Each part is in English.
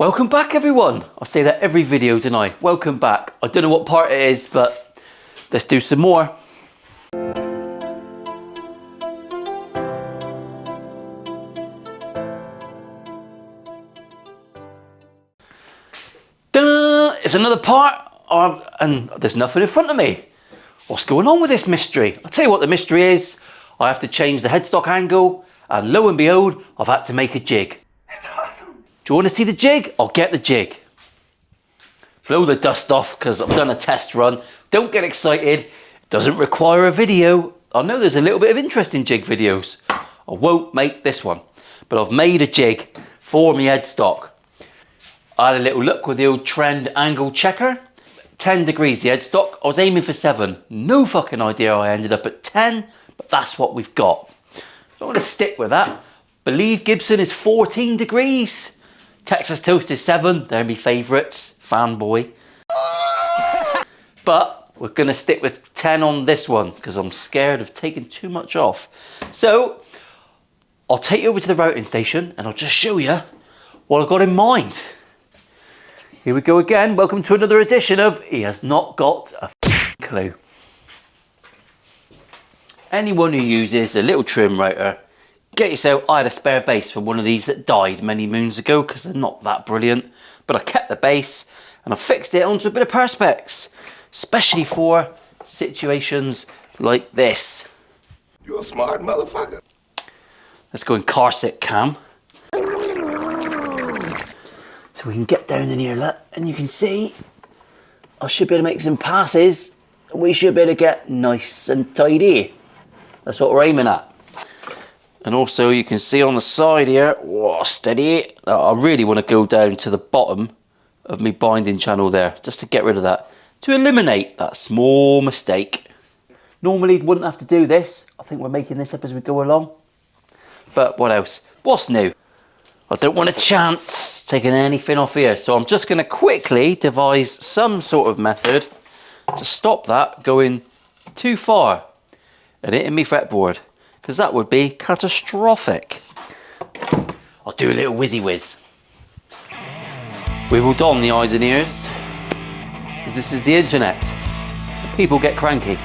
Welcome back everyone. I say that every video, don't I? Welcome back. I don't know what part it is, but let's do some more. It's another part, and there's nothing in front of me. What's going on with this mystery? I'll tell you what the mystery is. I have to change the headstock angle, and lo and behold, I've had to make a jig. That's awesome. Do you want to see the jig? I'll get the jig. Blow the dust off because I've done a test run. Don't get excited. It doesn't require a video. I know there's a little bit of interest in jig videos. I won't make this one, but I've made a jig for my headstock. I had a little look with the old trend angle checker. 10 degrees the headstock. I was aiming for 7. No fucking idea I ended up at 10, but that's what we've got. So I'm going to stick with that. Believe Gibson is 14 degrees. Texas Toast is 7. They're my favourites. Fanboy. But we're going to stick with 10 on this one because I'm scared of taking too much off. So I'll take you over to the routing station and I'll just show you what I've got in mind. Here we go again. Welcome to another edition of He Has Not Got a Clue. Anyone who uses a little trim router, get yourself, I had a spare base from one of these that died many moons ago because they're not that brilliant, but I kept the base and I fixed it onto a bit of perspex, especially for situations like this. You're a smart motherfucker. Let's go in car sit cam. So we can get down in here, look, and you can see I should be able to make some passes. We should be able to get nice and tidy. That's what we're aiming at. And also you can see on the side here, whoa, steady. I really want to go down to the bottom of my binding channel there, just to get rid of that, to eliminate that small mistake. Normally wouldn't have to do this. I think we're making this up as we go along. But what else? What's new? I don't want a chance taking anything off here, so I'm just going to quickly devise some sort of method to stop that going too far and hitting me fretboard, because that would be catastrophic. I'll do a little whizzy whiz. We will don the eyes and ears, because this is the internet. People get cranky.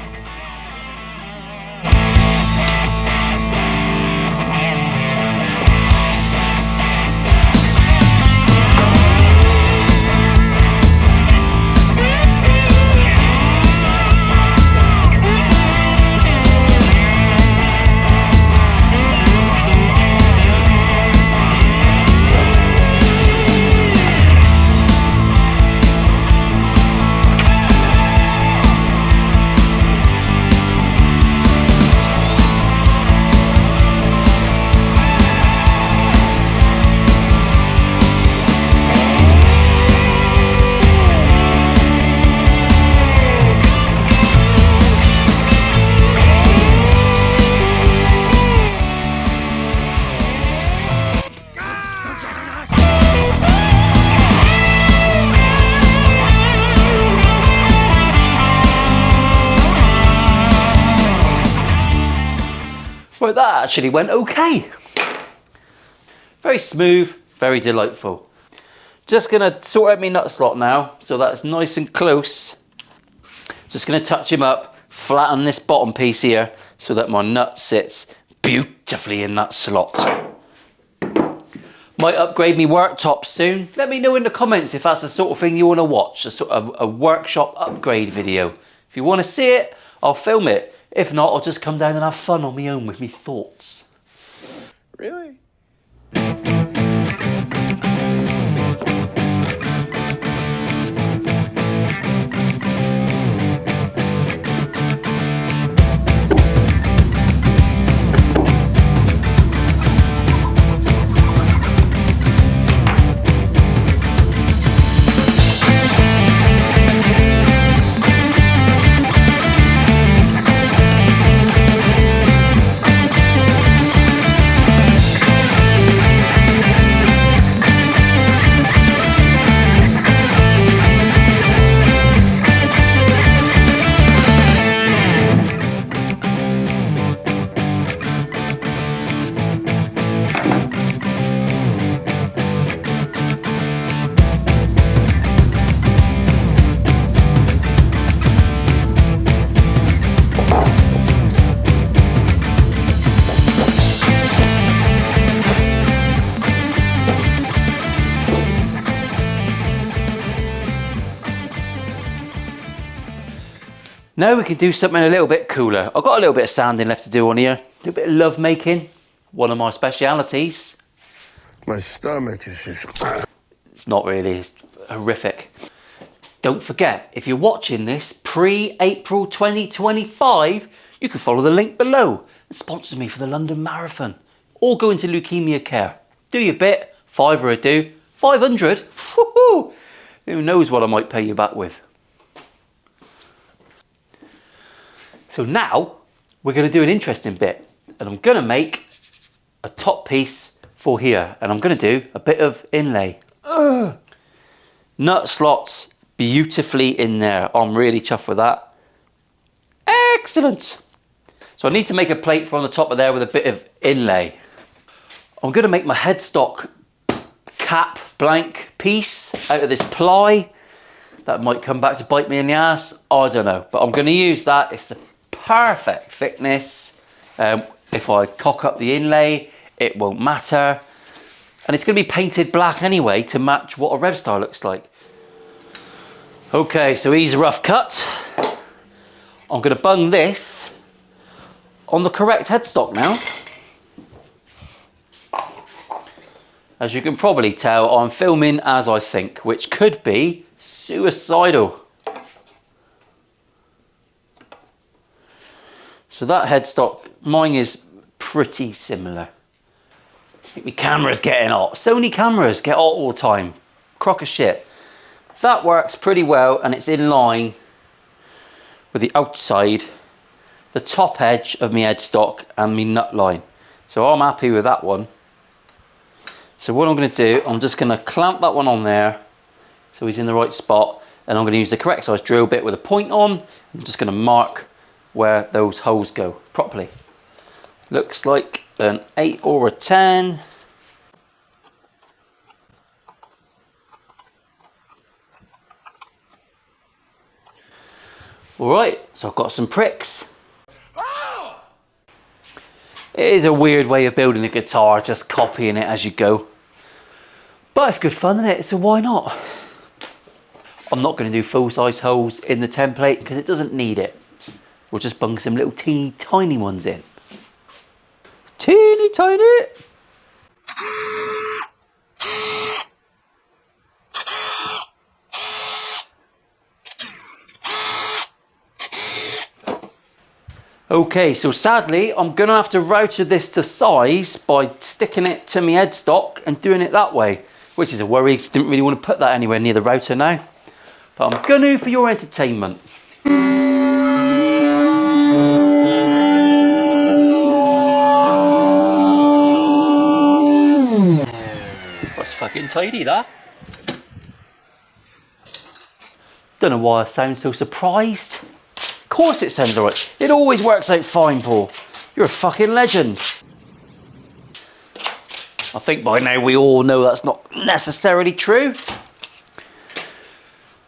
Well, that actually went okay. Very smooth, very delightful. Just gonna sort out my nut slot now, so that's nice and close. Just gonna touch him up, flatten this bottom piece here, so that my nut sits beautifully in that slot. Might upgrade me worktop soon. Let me know in the comments if that's the sort of thing you want to watch, a sort of a workshop upgrade video. If you want to see it, I'll film it. If not, I'll just come down and have fun on my own with me thoughts. Really? Now we can do something a little bit cooler. I've got a little bit of sanding left to do on here. A little bit of love making. One of my specialities. My stomach is just... It's not really, it's horrific. Don't forget, if you're watching this pre-April 2025, you can follow the link below and sponsor me for the London Marathon. Or go into leukemia care. Do your bit, £5 a do, 500, woohoo! Who knows what I might pay you back with. So now, we're going to do an interesting bit. And I'm going to make a top piece for here. And I'm going to do a bit of inlay. Nut slots beautifully in there. I'm really chuffed with that. Excellent. So I need to make a plate from the top of there with a bit of inlay. I'm going to make my headstock cap blank piece out of this ply. That might come back to bite me in the ass. I don't know. But I'm going to use that. It's the perfect thickness. If I cock up the inlay, it won't matter. And it's going to be painted black anyway to match what a Rev Star looks like. Okay, so he's a rough cut. I'm going to bung this on the correct headstock now. As you can probably tell, I'm filming as I think, which could be suicidal. So that headstock, mine is pretty similar. I think my camera's getting hot. Sony cameras get hot all the time. Crock of shit. That works pretty well and it's in line with the outside, the top edge of my headstock and my nut line. So I'm happy with that one. So what I'm going to do, I'm just going to clamp that one on there so he's in the right spot, and I'm going to use the correct size drill bit with a point on. I'm just going to mark where those holes go properly. Looks like an 8 or a 10. Alright, so I've got some pricks. It is a weird way of building a guitar, just copying it as you go. But it's good fun, isn't it? So why not? I'm not going to do full-size holes in the template because it doesn't need it. We'll just bung some little teeny tiny ones in. Teeny tiny! Okay, so sadly, I'm going to have to router this to size by sticking it to my headstock and doing it that way, which is a worry because I didn't really want to put that anywhere near the router now. But I'm going to for your entertainment. That's fucking tidy, that. Don't know why I sound so surprised. Of course it sounds alright. It always works out fine, Paul. You're a fucking legend. I think by now we all know that's not necessarily true.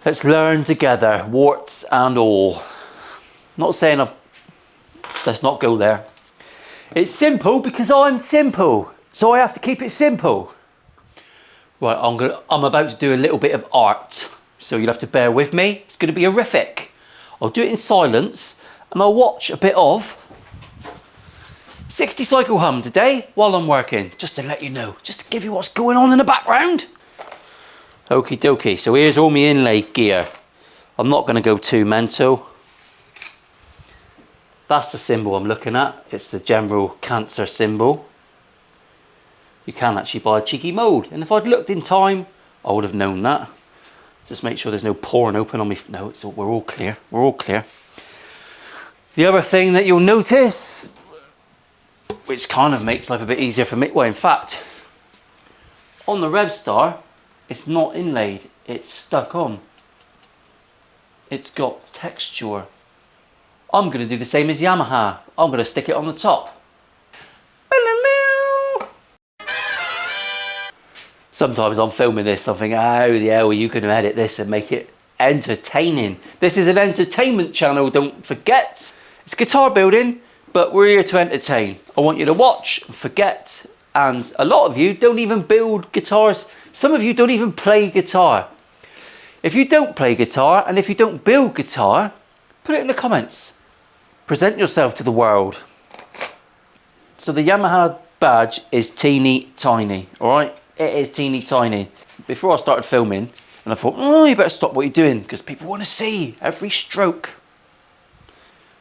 Let's learn together, warts and all. Not saying let's not go there. It's simple because I'm simple. So I have to keep it simple. Right, I'm about to do a little bit of art. So you'll have to bear with me. It's going to be horrific. I'll do it in silence and I'll watch a bit of 60 cycle hum today while I'm working, just to let you know, just to give you what's going on in the background. Okie dokie, so here's all my inlay gear. I'm not going to go too mental. That's the symbol I'm looking at. It's the general cancer symbol. You can actually buy a cheeky mould, and if I'd looked in time, I would have known that. Just make sure there's no pouring open on me. No, we're all clear. We're all clear. The other thing that you'll notice, which kind of makes life a bit easier for me, well, in fact, on the Rev Star, it's not inlaid, it's stuck on. It's got texture. I'm going to do the same as Yamaha. I'm going to stick it on the top. Sometimes I'm filming this, I'm thinking, how the hell are you going to edit this and make it entertaining? This is an entertainment channel, don't forget. It's guitar building, but we're here to entertain. I want you to watch and forget. And a lot of you don't even build guitars. Some of you don't even play guitar. If you don't play guitar and if you don't build guitar, Put it in the comments. Present yourself to the world. So the Yamaha badge is teeny tiny, alright? It is teeny tiny. Before I started filming, and I thought, oh, you better stop what you're doing, because people want to see every stroke.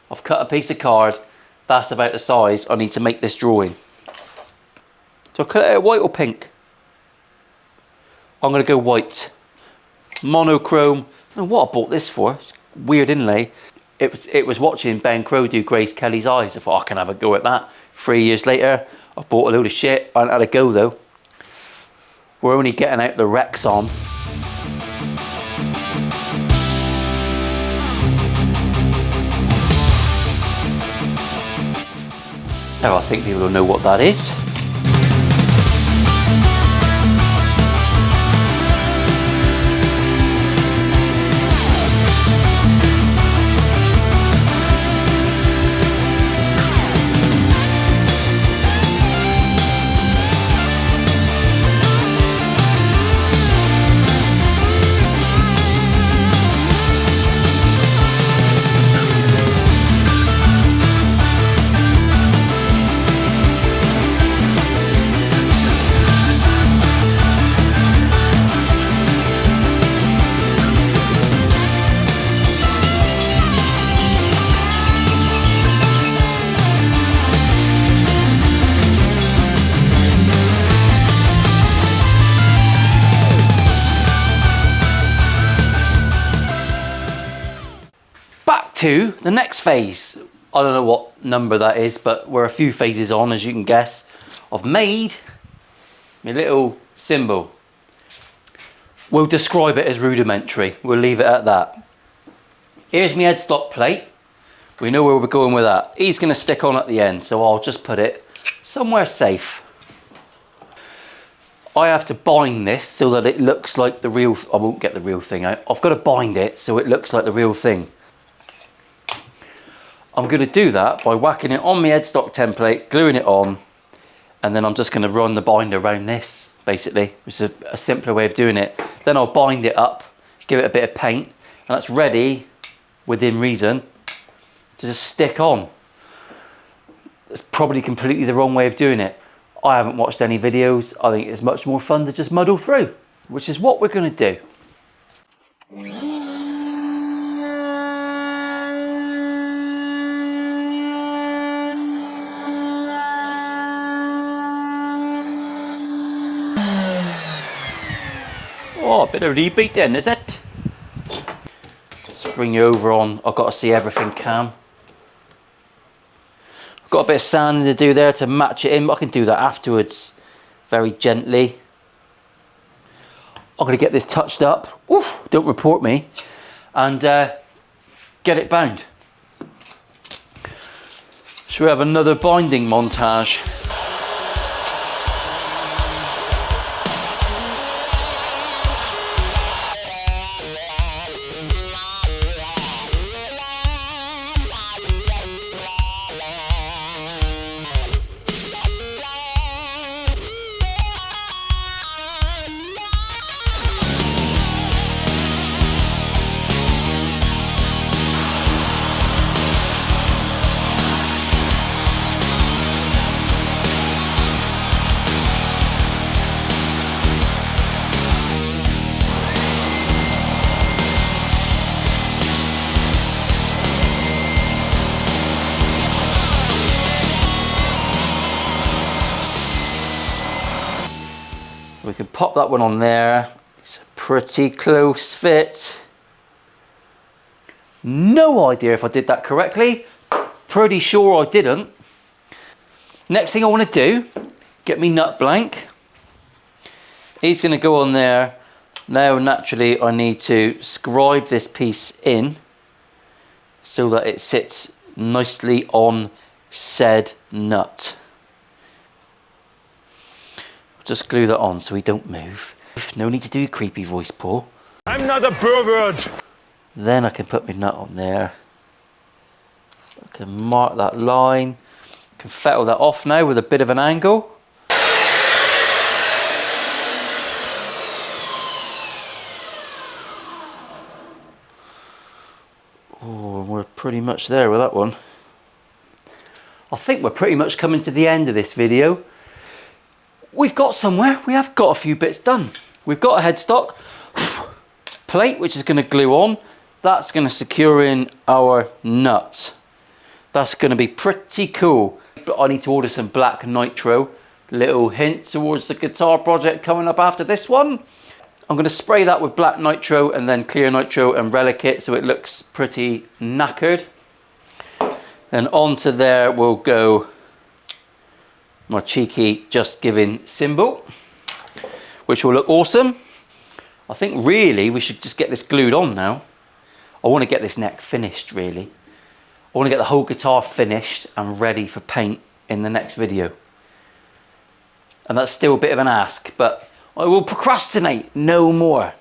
I've cut a piece of card, that's about the size I need to make this drawing. So I cut it out white or pink? I'm going to go white. Monochrome. I don't know what I bought this for. It's weird inlay. It was watching Ben Crowe do Grace Kelly's Eyes. I thought I can have a go at that. 3 years later, I bought a load of shit. I hadn't had a go though. We're only getting out the Rexon. Oh, I think people will know what that is. To the next phase. I don't know what number that is, but we're a few phases on, as you can guess. I've made my little symbol. We'll describe it as rudimentary. We'll leave it at that. Here's my headstock plate. We know where we're going with that. He's going to stick on at the end, so I'll just put it somewhere safe. I have to bind this so that it looks like the real... I won't get the real thing out. I've got to bind it so it looks like the real thing. I'm going to do that by whacking it on my headstock template, gluing it on, and then I'm just going to run the binder around this, basically. It's a simpler way of doing it. Then I'll bind it up, give it a bit of paint, and that's ready, within reason, to just stick on. It's probably completely the wrong way of doing it. I haven't watched any videos. I think it's much more fun to just muddle through, which is what we're going to do. Oh, a bit of rebeat then, is it? Let's bring you over on. I've got to see everything cam. I've got a bit of sanding to do there to match it in, but I can do that afterwards very gently. I'm going to get this touched up. Oof, don't report me. And get it bound. Should we have another binding montage? We can pop that one on there. It's a pretty close fit. No idea if I did that correctly. Pretty sure I didn't. Next thing I want to do, get me nut blank. He's going to go on there. Now naturally I need to scribe this piece in so that it sits nicely on said nut. Just glue that on so we don't move. No need to do a creepy voice, Paul. I'm not a pervert. Then I can put my nut on there. I can mark that line. I can fettle that off now with a bit of an angle. Oh, we're pretty much there with that one. I think we're pretty much coming to the end of this video. We've got somewhere, we have got a few bits done. We've got a headstock plate, which is going to glue on. That's going to secure in our nut. That's going to be pretty cool. But I need to order some black nitro. Little hint towards the guitar project coming up after this one. I'm going to spray that with black nitro and then clear nitro and relic it so it looks pretty knackered. Then onto there will go my cheeky Just Giving symbol, which will look awesome. I think really we should just get this glued on now. I want to get this neck finished really. I want to get the whole guitar finished and ready for paint in the next video. And that's still a bit of an ask, but I will procrastinate no more.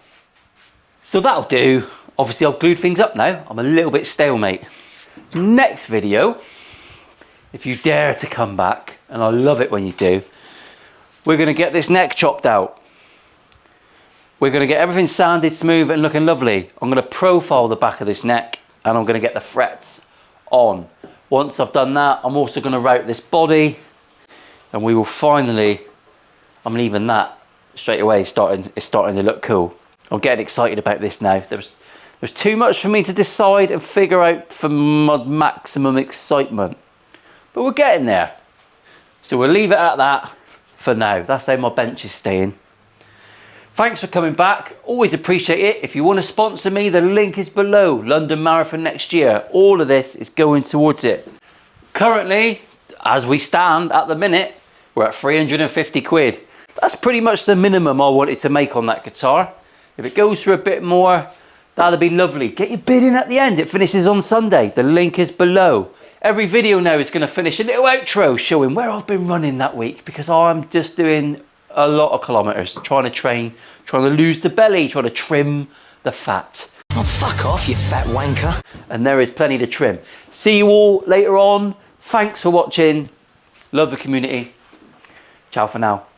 So that'll do. Obviously I've glued things up now. I'm a little bit stalemate. Next video, if you dare to come back, and I love it when you do, we're going to get this neck chopped out. We're going to get everything sanded smooth and looking lovely. I'm going to profile the back of this neck and I'm going to get the frets on. Once I've done that, I'm also going to route this body and we will finally, I mean even that straight away it's starting to look cool. I'm getting excited about this now. There's too much for me to decide and figure out for my maximum excitement. But we're getting there. So we'll leave it at that for now. That's how my bench is staying. Thanks for coming back. Always appreciate it. If you want to sponsor me, the link is below. London Marathon next year. All of this is going towards it. Currently, as we stand at the minute, we're at 350 quid. That's pretty much the minimum I wanted to make on that guitar. If it goes for a bit more, that'll be lovely. Get your bid in at the end. It finishes on Sunday. The link is below. Every video now is going to finish a little outro showing where I've been running that week because I'm just doing a lot of kilometers, trying to train, trying to lose the belly, trying to trim the fat. Oh, fuck off, you fat wanker. And there is plenty to trim. See you all later on. Thanks for watching. Love the community. Ciao for now.